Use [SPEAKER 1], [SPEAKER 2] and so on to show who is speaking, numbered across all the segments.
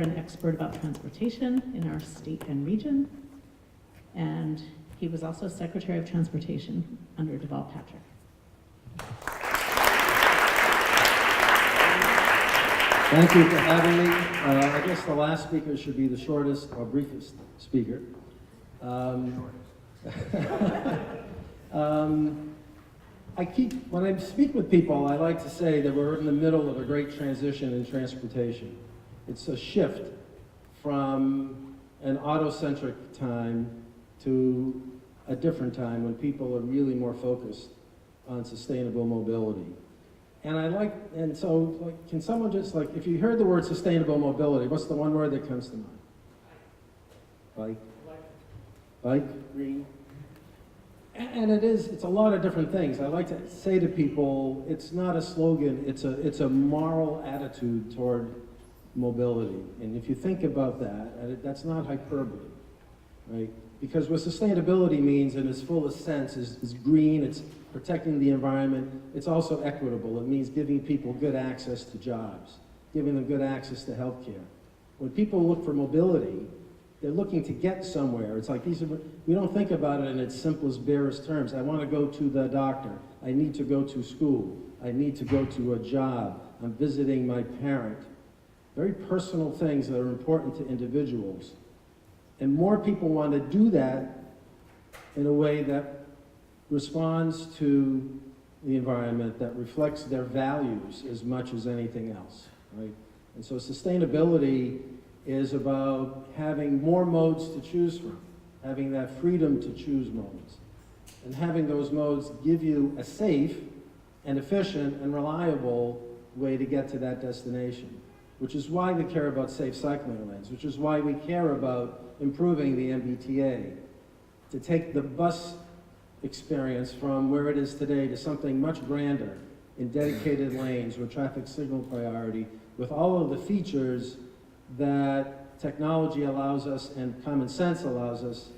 [SPEAKER 1] an expert about transportation in our state and region, and he was also Secretary of Transportation under Deval Patrick.
[SPEAKER 2] Thank you for having me. I guess the last speaker should be the shortest or briefest speaker. When I speak with people, I like to say that we're in the middle of a great transition in transportation. It's a shift from an auto-centric time to a different time when people are really more focused on sustainable mobility. And so can someone just, if you heard the word sustainable mobility, what's the one word that comes to mind? Bike? Bike? Green? And it's a lot of different things. I like to say to people, it's not a slogan, it's a moral attitude toward mobility. And if you think about that, that's not hyperbole, right? Because what sustainability means in its fullest sense is green, it's protecting the environment, it's also equitable. It means giving people good access to jobs, giving them good access to healthcare. When people look for mobility, they're looking to get somewhere. It's like we don't think about it in its simplest, barest terms. I want to go to the doctor. I need to go to school. I need to go to a job. I'm visiting my parent. Very personal things that are important to individuals. And more people want to do that in a way that responds to the environment, that reflects their values as much as anything else, right? And so sustainability is about having more modes to choose from, having that freedom to choose modes, and having those modes give you a safe and efficient and reliable way to get to that destination, which is why we care about safe cycling lanes, which is why we care about improving the MBTA, to take the bus experience from where it is today to something much grander in dedicated lanes with traffic signal priority, with all of the features that technology allows us and common sense allows us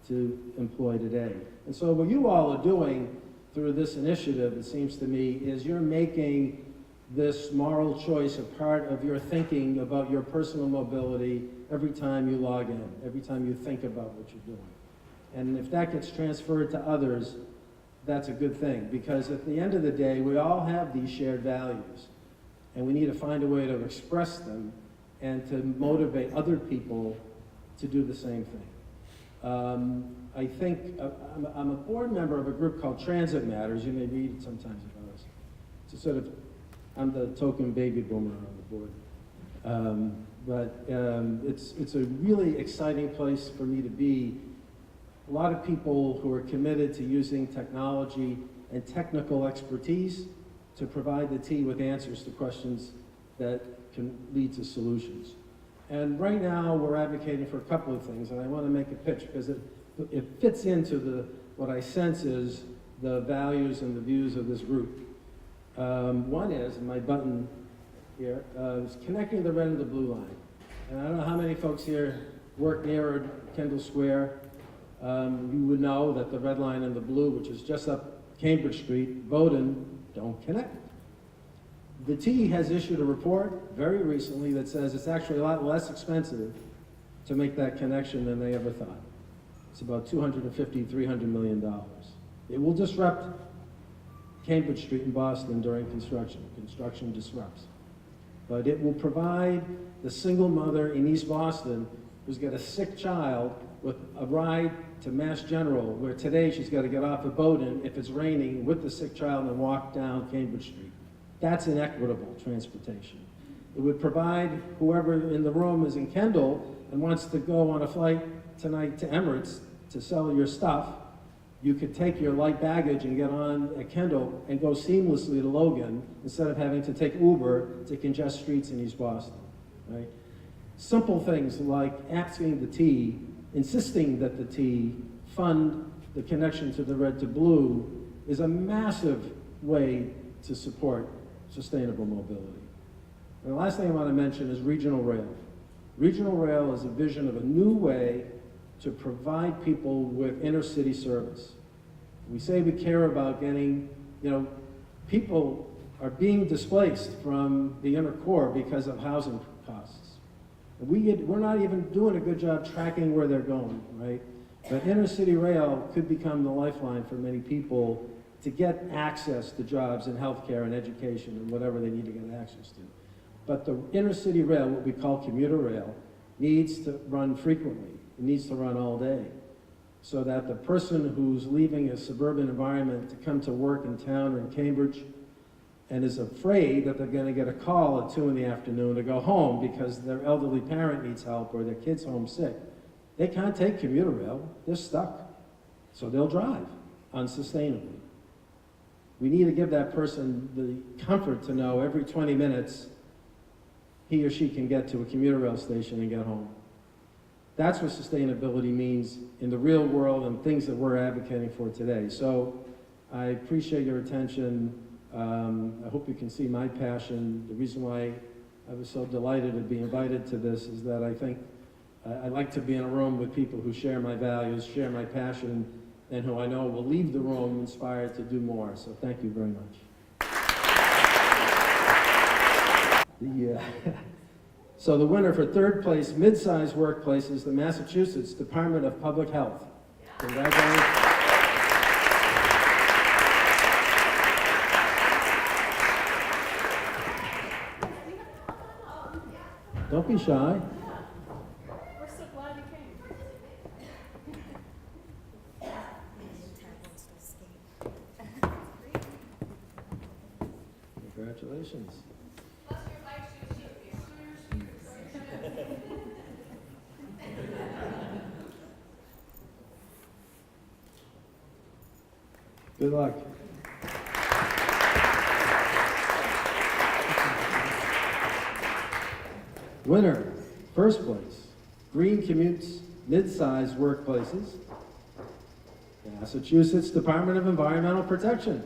[SPEAKER 2] to employ today. And so what you all are doing through this initiative, it seems to me, is you're making this moral choice a part of your thinking about your personal mobility every time you log in, every time you think about what you're doing. And if that gets transferred to others, that's a good thing, because at the end of the day, we all have these shared values, and we need to find a way to express them and to motivate other people to do the same thing. I think I'm a board member of a group called Transit Matters. You may read sometimes about us. It's a sort of, I'm the token baby boomer on the board. It's a really exciting place for me to be. A lot of people who are committed to using technology and technical expertise to provide the T with answers to questions that can lead to solutions. And right now we're advocating for a couple of things, and I want to make a pitch because it fits into what I sense is the values and the views of this group. One is, my button here, is connecting the red and the blue line. And I don't know how many folks here work near Kendall Square. You would know that the red line and the blue, which is just up Cambridge Street, Bowdoin, don't connect. The T has issued a report very recently that says it's actually a lot less expensive to make that connection than they ever thought. It's about $250, $300 million. It will disrupt Cambridge Street in Boston during construction. Construction disrupts. But it will provide the single mother in East Boston who's got a sick child with a ride to Mass General, where today she's got to get off at Bowdoin if it's raining with the sick child and walk down Cambridge Street. That's inequitable transportation. It would provide whoever in the room is in Kendall and wants to go on a flight tonight to Emirates to sell your stuff, you could take your light baggage and get on at Kendall and go seamlessly to Logan instead of having to take Uber to congest streets in East Boston, right? Simple things like asking the T, insisting that the T fund the connection to the red to blue is a massive way to support sustainable mobility. And the last thing I want to mention is regional rail. Regional rail is a vision of a new way to provide people with inner city service. We say we care about getting, people are being displaced from the inner core because of housing costs. We're not even doing a good job tracking where they're going, right? But inner city rail could become the lifeline for many people to get access to jobs in healthcare and education and whatever they need to get access to. But the inner city rail, what we call commuter rail, needs to run frequently. It needs to run all day, so that the person who's leaving a suburban environment to come to work in town or in Cambridge and is afraid that they're going to get a call at 2 in the afternoon to go home because their elderly parent needs help or their kid's homesick, they can't take commuter rail. They're stuck. So they'll drive unsustainably. We need to give that person the comfort to know every 20 minutes he or she can get to a commuter rail station and get home. That's what sustainability means in the real world and things that we're advocating for today. So I appreciate your attention. I hope you can see my passion. The reason why I was so delighted to be invited to this is that I think I like to be in a room with people who share my values, share my passion, and who I know will leave the room inspired to do more. So thank you very much. So the winner for third place, mid-sized workplace, is the Massachusetts Department of Public Health. Congratulations. Don't be shy.
[SPEAKER 1] We're so glad you came.
[SPEAKER 2] Congratulations. Good luck. Winner, first place, Green Commutes, mid-sized workplaces, Massachusetts Department of Environmental Protection.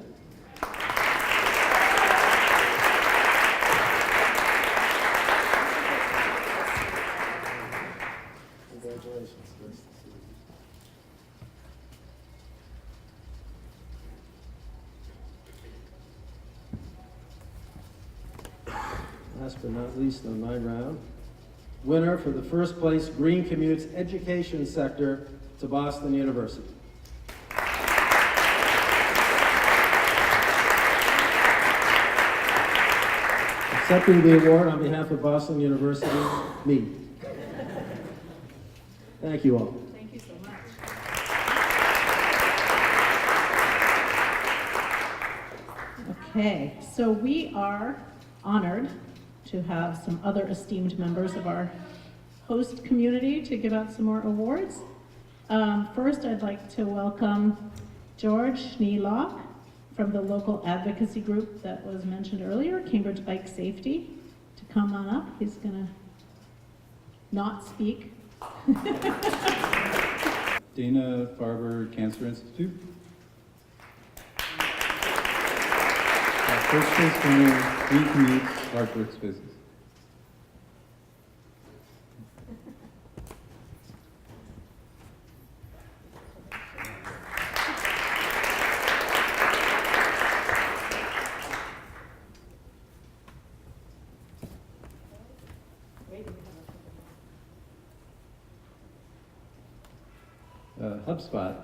[SPEAKER 2] Congratulations. Nice to see you. Last but not least on my round, winner for the first place, Green Commutes Education Sector to Boston University. Accepting the award on behalf of Boston University, me. Thank you all.
[SPEAKER 1] Thank you so much. Okay, so we are honored to have some other esteemed members of our host community to give out some more awards. First, I'd like to welcome George Schneelock from the local advocacy group that was mentioned earlier, Cambridge Bike Safety, to come on up. He's gonna not speak.
[SPEAKER 3] Dana-Farber Cancer Institute. First place winner, Green Commutes, Large Workspaces. HubSpot.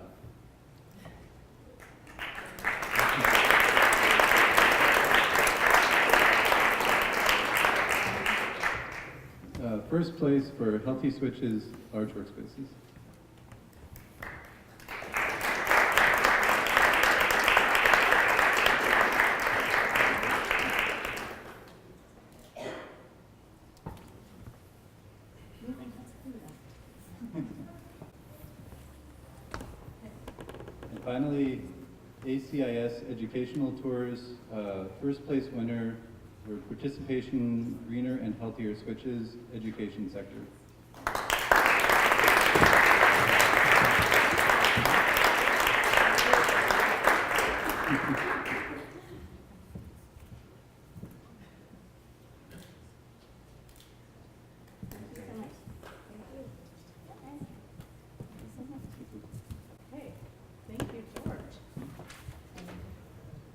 [SPEAKER 3] First place for Healthy Switches, Large Workspaces. And finally, ACIS Educational Tours, first place winner for participation, greener and healthier switches, education sector.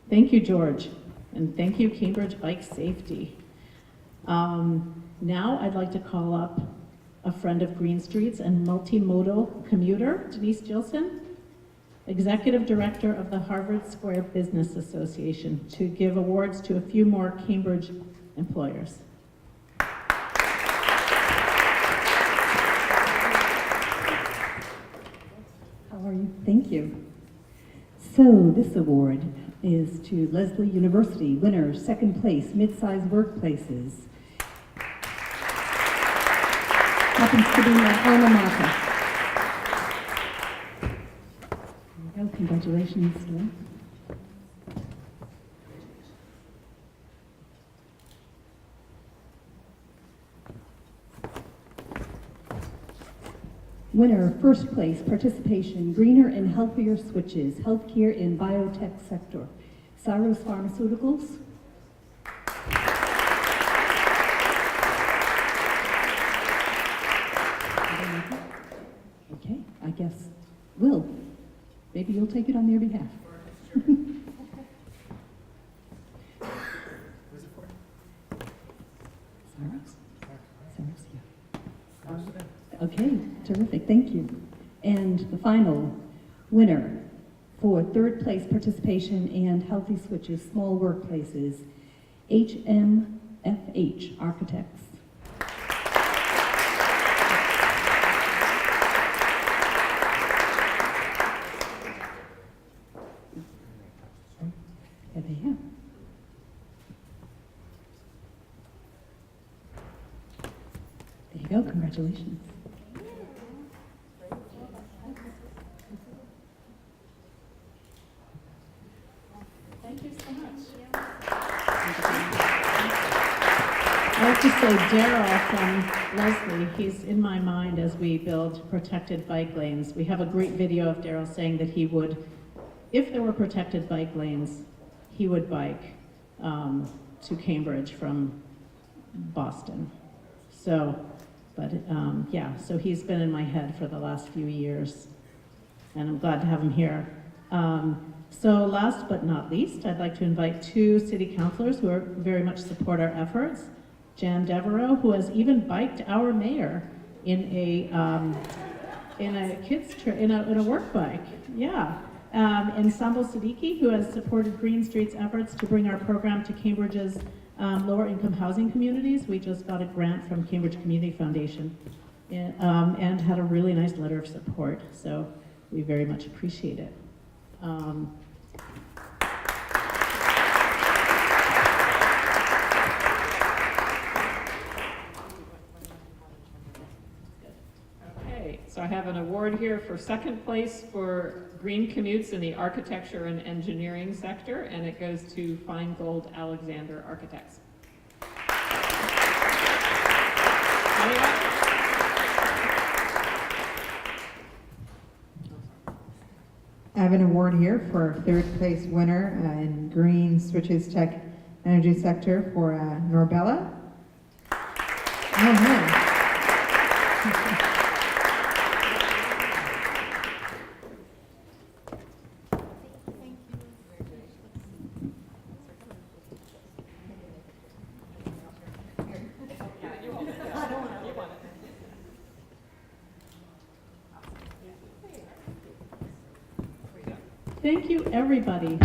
[SPEAKER 1] Thank you, George, and thank you, Cambridge Bike Safety. Now I'd like to call up a friend of Green Streets and multimodal commuter, Denise Gilson, Executive Director of the Harvard Square Business Association, to give awards to a few more Cambridge employers.
[SPEAKER 4] How are you? Thank you. So this award is to Lesley University, winner, second place, mid-sized workplaces. Happens to be my alma mater. There you go. Congratulations, Lynn. Winner, first place, participation, greener and healthier switches, healthcare in biotech sector. Cyrus Pharmaceuticals. Okay, I guess, Will, maybe you'll take it on their behalf. Cyrus? Cyrus, yeah. Okay, terrific, thank you. And the final winner for third place participation and healthy switches, small workplaces, HMFH Architects. There they are. There you go, congratulations.
[SPEAKER 1] Thank you so much. I have to say, Daryl from Lesley, he's in my mind as we build protected bike lanes. We have a great video of Daryl saying that he would, if there were protected bike lanes, he would bike to Cambridge from Boston. So, but yeah, so he's been in my head for the last few years, and I'm glad to have him here. So last but not least, I'd like to invite two city councilors who are very much support our efforts. Jan Devereaux, who has even biked our mayor in a work bike, yeah. And Sambal Siddiqui, who has supported Green Street's efforts to bring our program to Cambridge's lower income housing communities. We just got a grant from Cambridge Community Foundation and had a really nice letter of support. So we very much appreciate it.
[SPEAKER 5] Okay, so I have an award here for second place for green commutes in the architecture and engineering sector, and it goes to Feingold Alexander Architects.
[SPEAKER 6] I have an award here for third place winner in green switches tech energy sector for Norbella. Oh, no.
[SPEAKER 1] Thank you, everybody.